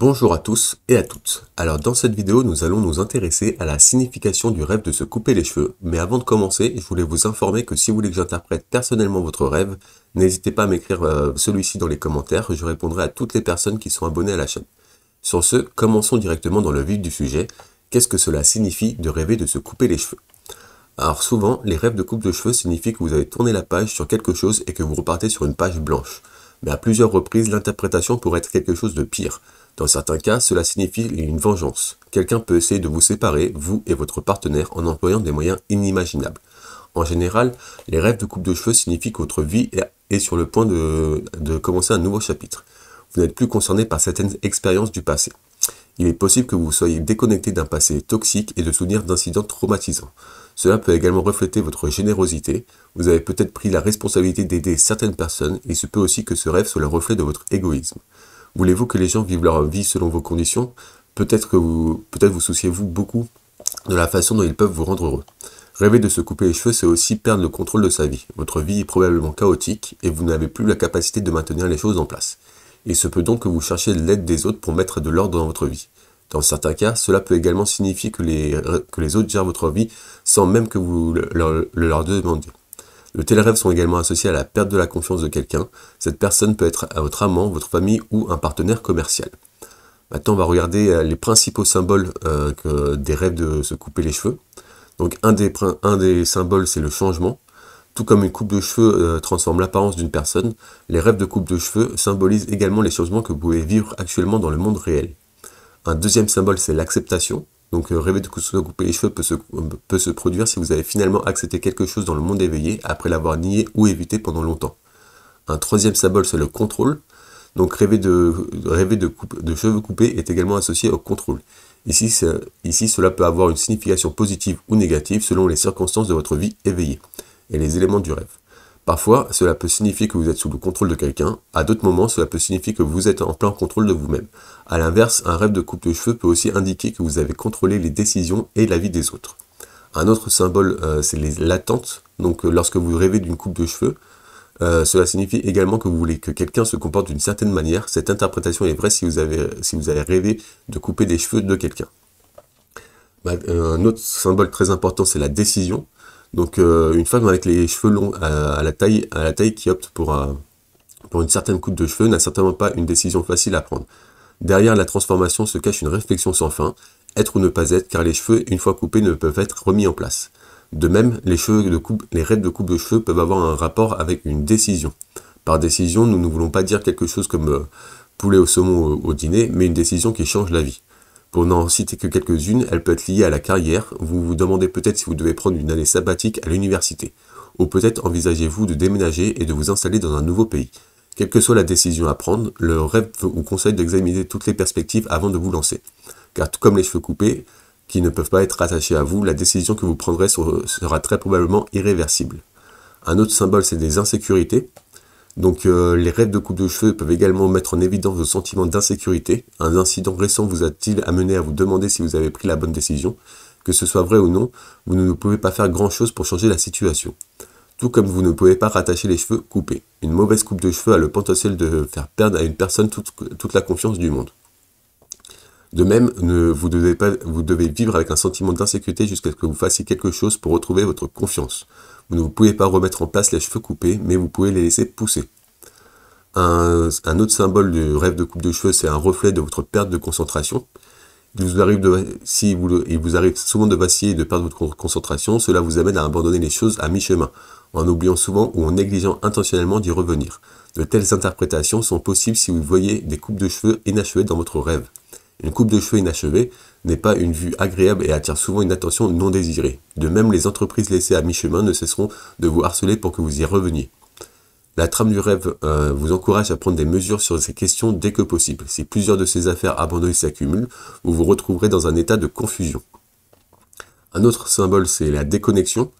Bonjour à tous et à toutes. Alors dans cette vidéo, nous allons nous intéresser à la signification du rêve de se couper les cheveux. Mais avant de commencer, je voulais vous informer que si vous voulez que j'interprète personnellement votre rêve, n'hésitez pas à m'écrire celui-ci dans les commentaires, je répondrai à toutes les personnes qui sont abonnées à la chaîne. Sur ce, commençons directement dans le vif du sujet. Qu'est-ce que cela signifie de rêver de se couper les cheveux? Alors souvent, les rêves de coupe de cheveux signifient que vous avez tourné la page sur quelque chose et que vous repartez sur une page blanche. Mais à plusieurs reprises, l'interprétation pourrait être quelque chose de pire. Dans certains cas, cela signifie une vengeance. Quelqu'un peut essayer de vous séparer, vous et votre partenaire, en employant des moyens inimaginables. En général, les rêves de coupe de cheveux signifient que votre vie est sur le point de commencer un nouveau chapitre. Vous n'êtes plus concerné par certaines expériences du passé. Il est possible que vous soyez déconnecté d'un passé toxique et de souvenirs d'incidents traumatisants. Cela peut également refléter votre générosité. Vous avez peut-être pris la responsabilité d'aider certaines personnes, et il se peut aussi que ce rêve soit le reflet de votre égoïsme. Voulez-vous que les gens vivent leur vie selon vos conditions? Peut-être vous souciez-vous beaucoup de la façon dont ils peuvent vous rendre heureux. Rêver de se couper les cheveux, c'est aussi perdre le contrôle de sa vie. Votre vie est probablement chaotique et vous n'avez plus la capacité de maintenir les choses en place. Il se peut donc que vous cherchiez l'aide des autres pour mettre de l'ordre dans votre vie. Dans certains cas, cela peut également signifier que les autres gèrent votre vie sans même que vous leur demandiez. De tels rêves sont également associés à la perte de la confiance de quelqu'un. Cette personne peut être votre amant, votre famille ou un partenaire commercial. Maintenant, on va regarder les principaux symboles des rêves de se couper les cheveux. Donc, un des symboles, c'est le changement. Tout comme une coupe de cheveux transforme l'apparence d'une personne, les rêves de coupe de cheveux symbolisent également les changements que vous pouvez vivre actuellement dans le monde réel. Un deuxième symbole, c'est l'acceptation. Donc rêver de se couper les cheveux peut se produire si vous avez finalement accepté quelque chose dans le monde éveillé après l'avoir nié ou évité pendant longtemps. Un troisième symbole, c'est le contrôle. Donc rêver de cheveux coupés est également associé au contrôle. Ici, cela peut avoir une signification positive ou négative selon les circonstances de votre vie éveillée et les éléments du rêve. Parfois, cela peut signifier que vous êtes sous le contrôle de quelqu'un. À d'autres moments, cela peut signifier que vous êtes en plein contrôle de vous-même. A l'inverse, un rêve de coupe de cheveux peut aussi indiquer que vous avez contrôlé les décisions et la vie des autres. Un autre symbole, c'est l'attente. Donc, lorsque vous rêvez d'une coupe de cheveux, cela signifie également que vous voulez que quelqu'un se comporte d'une certaine manière. Cette interprétation est vraie si vous avez rêvé de couper des cheveux de quelqu'un. Un autre symbole très important, c'est la décision. Donc une femme avec les cheveux longs à la taille qui opte pour une certaine coupe de cheveux n'a certainement pas une décision facile à prendre. Derrière la transformation se cache une réflexion sans fin, être ou ne pas être, car les cheveux, une fois coupés, ne peuvent être remis en place. De même, les rêves de coupe de cheveux peuvent avoir un rapport avec une décision. Par décision, nous ne voulons pas dire quelque chose comme poulet au saumon au dîner, mais une décision qui change la vie. Pour n'en citer que quelques-unes, elle peut être liée à la carrière. Vous vous demandez peut-être si vous devez prendre une année sabbatique à l'université. Ou peut-être envisagez-vous de déménager et de vous installer dans un nouveau pays. Quelle que soit la décision à prendre, le rêve vous conseille d'examiner toutes les perspectives avant de vous lancer. Car tout comme les cheveux coupés, qui ne peuvent pas être attachés à vous, la décision que vous prendrez sera très probablement irréversible. Un autre symbole, c'est des insécurités. Donc les rêves de coupe de cheveux peuvent également mettre en évidence vos sentiments d'insécurité. Un incident récent vous a-t-il amené à vous demander si vous avez pris la bonne décision? Que ce soit vrai ou non, vous ne pouvez pas faire grand-chose pour changer la situation. Tout comme vous ne pouvez pas rattacher les cheveux coupés. Une mauvaise coupe de cheveux a le potentiel de faire perdre à une personne toute la confiance du monde. De même, vous devez vivre avec un sentiment d'insécurité jusqu'à ce que vous fassiez quelque chose pour retrouver votre confiance. Vous ne pouvez pas remettre en place les cheveux coupés, mais vous pouvez les laisser pousser. Un autre symbole du rêve de coupe de cheveux, c'est un reflet de votre perte de concentration. Il vous arrive souvent de vaciller et de perdre votre concentration, cela vous amène à abandonner les choses à mi-chemin, en oubliant souvent ou en négligeant intentionnellement d'y revenir. De telles interprétations sont possibles si vous voyez des coupes de cheveux inachevées dans votre rêve. Une coupe de cheveux inachevée n'est pas une vue agréable et attire souvent une attention non désirée. De même, les entreprises laissées à mi-chemin ne cesseront de vous harceler pour que vous y reveniez. La trame du rêve vous encourage à prendre des mesures sur ces questions dès que possible. Si plusieurs de ces affaires abandonnées s'accumulent, vous vous retrouverez dans un état de confusion. Un autre symbole, c'est la déconnexion.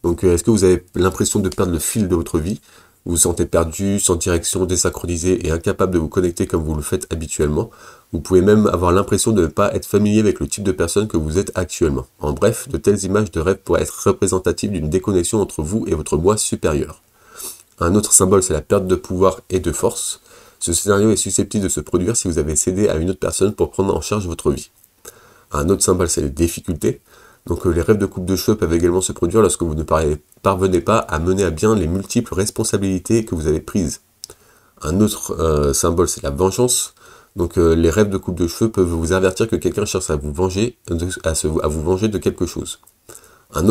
Donc, est-ce que vous avez l'impression de perdre le fil de votre vie? Vous vous sentez perdu, sans direction, désynchronisé et incapable de vous connecter comme vous le faites habituellement. Vous pouvez même avoir l'impression de ne pas être familier avec le type de personne que vous êtes actuellement. En bref, de telles images de rêve pourraient être représentatives d'une déconnexion entre vous et votre moi supérieur. Un autre symbole, c'est la perte de pouvoir et de force. Ce scénario est susceptible de se produire si vous avez cédé à une autre personne pour prendre en charge votre vie. Un autre symbole, c'est les difficultés. Donc les rêves de coupe de cheveux peuvent également se produire lorsque vous ne parvenez pas à mener à bien les multiples responsabilités que vous avez prises. Un autre symbole, c'est la vengeance. Donc les rêves de coupe de cheveux peuvent vous avertir que quelqu'un cherche à vous venger, à vous venger de quelque chose. Un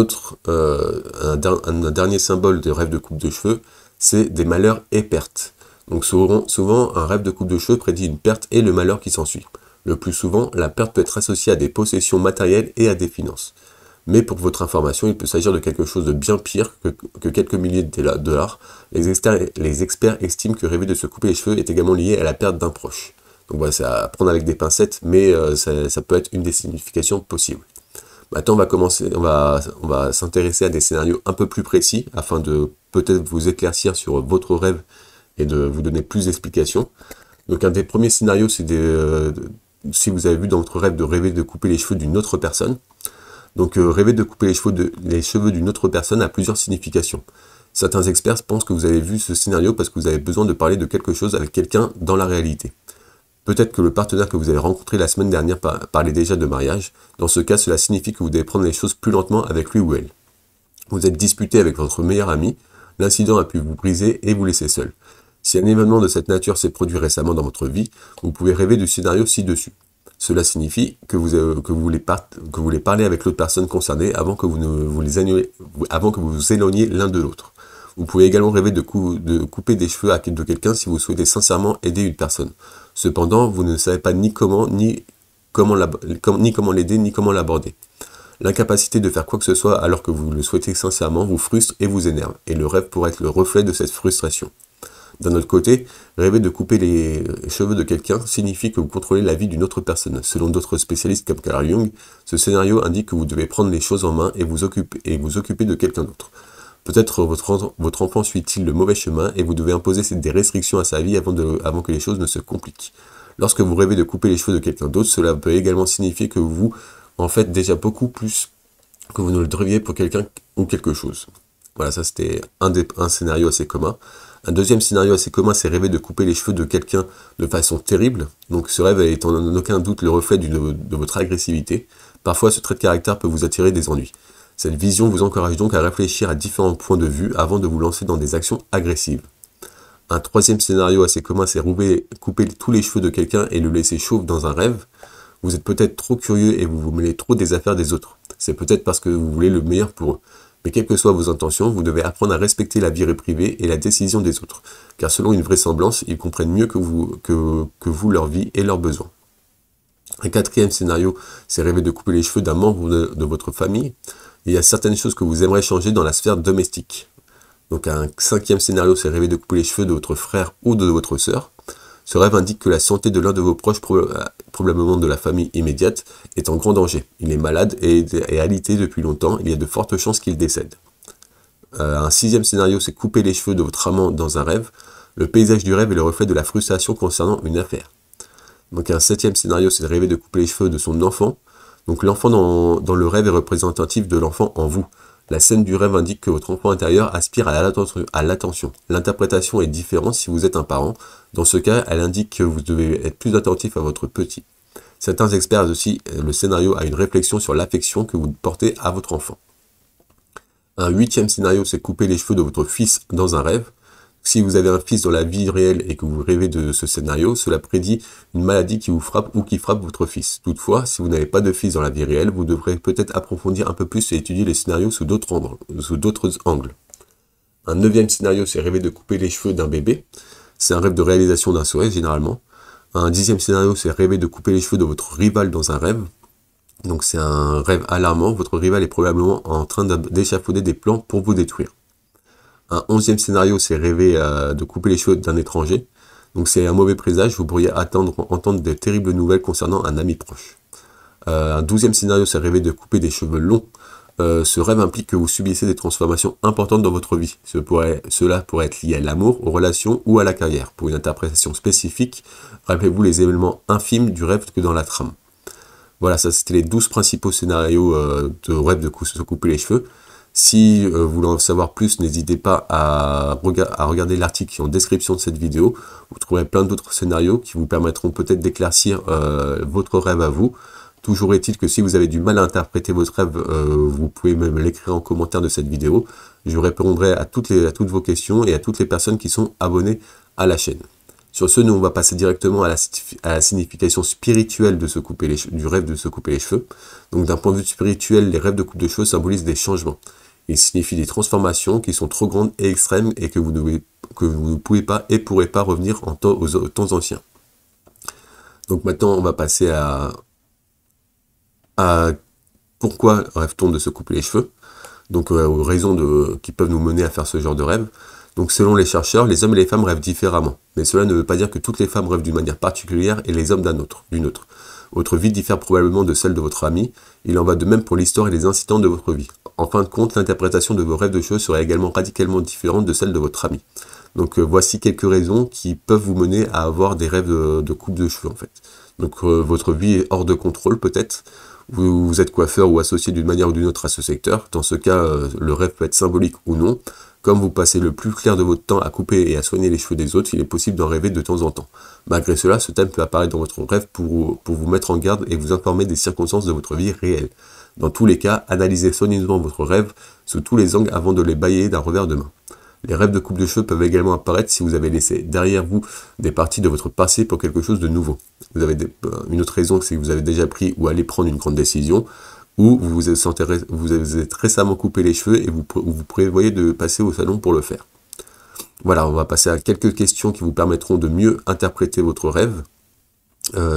dernier symbole de rêve de coupe de cheveux, c'est des malheurs et pertes. Donc souvent, un rêve de coupe de cheveux prédit une perte et le malheur qui s'ensuit. Le plus souvent, la perte peut être associée à des possessions matérielles et à des finances. Mais pour votre information, il peut s'agir de quelque chose de bien pire que quelques milliers de dollars. Les experts estiment que rêver de se couper les cheveux est également lié à la perte d'un proche. Donc voilà, c'est à prendre avec des pincettes, mais ça peut être une des significations possibles. Maintenant, on va s'intéresser à des scénarios un peu plus précis, afin de peut-être vous éclaircir sur votre rêve et de vous donner plus d'explications. Donc un des premiers scénarios, c'est si vous avez vu dans votre rêve de rêver de couper les cheveux d'une autre personne. Donc rêver de couper les cheveux d'une autre personne a plusieurs significations. Certains experts pensent que vous avez vu ce scénario parce que vous avez besoin de parler de quelque chose avec quelqu'un dans la réalité. Peut-être que le partenaire que vous avez rencontré la semaine dernière parlait déjà de mariage. Dans ce cas, cela signifie que vous devez prendre les choses plus lentement avec lui ou elle. Vous êtes disputé avec votre meilleur ami, l'incident a pu vous briser et vous laisser seul. Si un événement de cette nature s'est produit récemment dans votre vie, vous pouvez rêver du scénario ci-dessus. Cela signifie que vous voulez parler avec l'autre personne concernée avant que vous vous éloigniez l'un de l'autre. Vous pouvez également rêver de couper des cheveux de quelqu'un si vous souhaitez sincèrement aider une personne. Cependant, vous ne savez pas ni comment l'aider, ni comment l'aborder. L'incapacité de faire quoi que ce soit alors que vous le souhaitez sincèrement vous frustre et vous énerve, et le rêve pourrait être le reflet de cette frustration. D'un autre côté, rêver de couper les cheveux de quelqu'un signifie que vous contrôlez la vie d'une autre personne. Selon d'autres spécialistes comme Carl Jung, ce scénario indique que vous devez prendre les choses en main et vous occuper de quelqu'un d'autre. Peut-être votre enfant suit-il le mauvais chemin et vous devez imposer des restrictions à sa vie avant que les choses ne se compliquent. Lorsque vous rêvez de couper les cheveux de quelqu'un d'autre, cela peut également signifier que vous en faites déjà beaucoup plus que vous ne le devriez pour quelqu'un ou quelque chose. Voilà, ça c'était un scénario assez commun. Un deuxième scénario assez commun, c'est rêver de couper les cheveux de quelqu'un de façon terrible. Donc ce rêve est en aucun doute le reflet de votre agressivité. Parfois, ce trait de caractère peut vous attirer des ennuis. Cette vision vous encourage donc à réfléchir à différents points de vue avant de vous lancer dans des actions agressives. Un troisième scénario assez commun, c'est couper tous les cheveux de quelqu'un et le laisser chauve dans un rêve. Vous êtes peut-être trop curieux et vous vous mêlez trop des affaires des autres. C'est peut-être parce que vous voulez le meilleur pour eux. Mais quelles que soient vos intentions, vous devez apprendre à respecter la vie privée et la décision des autres. Car selon une vraisemblance, ils comprennent mieux que vous leur vie et leurs besoins. Un quatrième scénario, c'est rêver de couper les cheveux d'un membre de votre famille. Il y a certaines choses que vous aimeriez changer dans la sphère domestique. Donc un cinquième scénario, c'est rêver de couper les cheveux de votre frère ou de votre sœur. Ce rêve indique que la santé de l'un de vos proches, probablement de la famille immédiate, est en grand danger. Il est malade et alité depuis longtemps, il y a de fortes chances qu'il décède. Un sixième scénario, c'est couper les cheveux de votre amant dans un rêve. Le paysage du rêve est le reflet de la frustration concernant une affaire. Donc un septième scénario, c'est de rêver de couper les cheveux de son enfant. Donc l'enfant dans le rêve est représentatif de l'enfant en vous. La scène du rêve indique que votre enfant intérieur aspire à l'attention. L'interprétation est différente si vous êtes un parent. Dans ce cas, elle indique que vous devez être plus attentif à votre petit. Certains experts aussi, le scénario a une réflexion sur l'affection que vous portez à votre enfant. Un huitième scénario, c'est couper les cheveux de votre fils dans un rêve. Si vous avez un fils dans la vie réelle et que vous rêvez de ce scénario, cela prédit une maladie qui vous frappe ou qui frappe votre fils. Toutefois, si vous n'avez pas de fils dans la vie réelle, vous devrez peut-être approfondir un peu plus et étudier les scénarios sous d'autres angles. Un neuvième scénario, c'est rêver de couper les cheveux d'un bébé. C'est un rêve de réalisation d'un souhait, généralement. Un dixième scénario, c'est rêver de couper les cheveux de votre rival dans un rêve. Donc c'est un rêve alarmant, votre rival est probablement en train d'échafauder des plans pour vous détruire. Un onzième scénario, c'est rêver de couper les cheveux d'un étranger. Donc c'est un mauvais présage, vous pourriez entendre de terribles nouvelles concernant un ami proche. Un douzième scénario, c'est rêver de couper des cheveux longs. Ce rêve implique que vous subissez des transformations importantes dans votre vie. Cela pourrait être lié à l'amour, aux relations ou à la carrière. Pour une interprétation spécifique, rappelez-vous les événements infimes du rêve que dans la trame. Voilà, ça c'était les 12 principaux scénarios de rêve de se couper les cheveux. Si vous voulez en savoir plus, n'hésitez pas à regarder l'article qui est en description de cette vidéo. Vous trouverez plein d'autres scénarios qui vous permettront peut-être d'éclaircir votre rêve à vous. Toujours est-il que si vous avez du mal à interpréter votre rêve, vous pouvez même l'écrire en commentaire de cette vidéo. Je répondrai à toutes vos questions et à toutes les personnes qui sont abonnées à la chaîne. Sur ce, nous on va passer directement à la signification spirituelle de du rêve de se couper les cheveux. Donc d'un point de vue spirituel, les rêves de coupe de cheveux symbolisent des changements. Ils signifient des transformations qui sont trop grandes et extrêmes et que vous ne pouvez pas et pourrez pas revenir aux temps anciens. Donc maintenant, on va passer à pourquoi rêve-t-on de se couper les cheveux. Donc aux raisons qui peuvent nous mener à faire ce genre de rêve. Donc selon les chercheurs, les hommes et les femmes rêvent différemment. Mais cela ne veut pas dire que toutes les femmes rêvent d'une manière particulière et les hommes d'une autre. Votre vie diffère probablement de celle de votre ami. Il en va de même pour l'histoire et les incidents de votre vie. En fin de compte, l'interprétation de vos rêves de cheveux serait également radicalement différente de celle de votre ami. Donc voici quelques raisons qui peuvent vous mener à avoir des rêves de coupe de cheveux en fait. Donc votre vie est hors de contrôle peut-être. Vous êtes coiffeur ou associé d'une manière ou d'une autre à ce secteur. Dans ce cas, le rêve peut être symbolique ou non. Comme vous passez le plus clair de votre temps à couper et à soigner les cheveux des autres, il est possible d'en rêver de temps en temps. Malgré cela, ce thème peut apparaître dans votre rêve pour vous mettre en garde et vous informer des circonstances de votre vie réelle. Dans tous les cas, analysez soigneusement votre rêve sous tous les angles avant de les balayer d'un revers de main. Les rêves de coupe de cheveux peuvent également apparaître si vous avez laissé derrière vous des parties de votre passé pour quelque chose de nouveau. Une autre raison, c'est que vous avez déjà pris ou allez prendre une grande décision, ou vous êtes récemment coupé les cheveux et vous prévoyez de passer au salon pour le faire. Voilà, on va passer à quelques questions qui vous permettront de mieux interpréter votre rêve.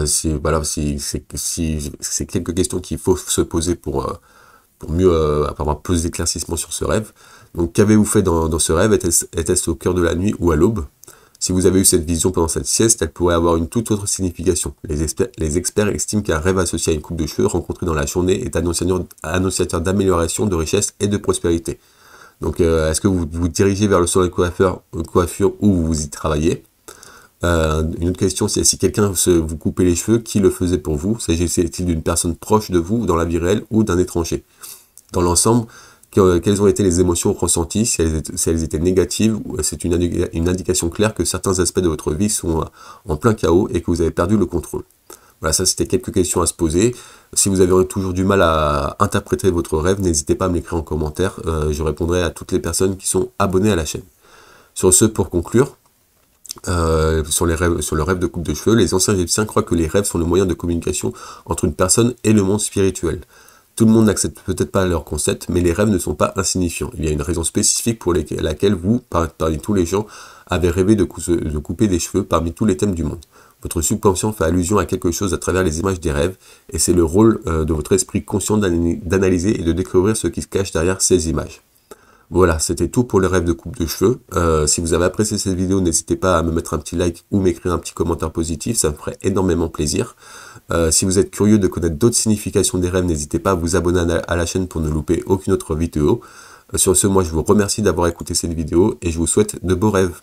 C'est quelques questions qu'il faut se poser pour mieux avoir plus d'éclaircissement sur ce rêve. Donc, qu'avez-vous fait dans ce rêve? Était-ce au cœur de la nuit ou à l'aube? Si vous avez eu cette vision pendant cette sieste, elle pourrait avoir une toute autre signification. Les experts estiment qu'un rêve associé à une coupe de cheveux rencontrée dans la journée est annonciateur d'amélioration, de richesse et de prospérité. Donc, est-ce que vous vous dirigez vers le salon de coiffure où vous y travaillez? Une autre question, c'est si quelqu'un vous coupait les cheveux, qui le faisait pour vous? S'agissait-il d'une personne proche de vous dans la vie réelle ou d'un étranger? Dans l'ensemble, quelles ont été les émotions ressenties? Si elles étaient négatives, c'est une indication claire que certains aspects de votre vie sont en plein chaos et que vous avez perdu le contrôle. Voilà, ça c'était quelques questions à se poser. Si vous avez toujours du mal à interpréter votre rêve, n'hésitez pas à me l'écrire en commentaire. Je répondrai à toutes les personnes qui sont abonnées à la chaîne. Sur ce, pour conclure, sur le rêve de coupe de cheveux, les anciens égyptiens croient que les rêves sont le moyen de communication entre une personne et le monde spirituel. Tout le monde n'accepte peut-être pas leur concept, mais les rêves ne sont pas insignifiants. Il y a une raison spécifique pour laquelle vous, parmi tous les gens, avez rêvé de couper des cheveux parmi tous les thèmes du monde. Votre subconscient fait allusion à quelque chose à travers les images des rêves, et c'est le rôle de votre esprit conscient d'analyser et de découvrir ce qui se cache derrière ces images. Voilà, c'était tout pour les rêves de coupe de cheveux. Si vous avez apprécié cette vidéo, n'hésitez pas à me mettre un petit like ou m'écrire un petit commentaire positif, ça me ferait énormément plaisir. Si vous êtes curieux de connaître d'autres significations des rêves, n'hésitez pas à vous abonner à la chaîne pour ne louper aucune autre vidéo. Sur ce, moi je vous remercie d'avoir écouté cette vidéo et je vous souhaite de beaux rêves.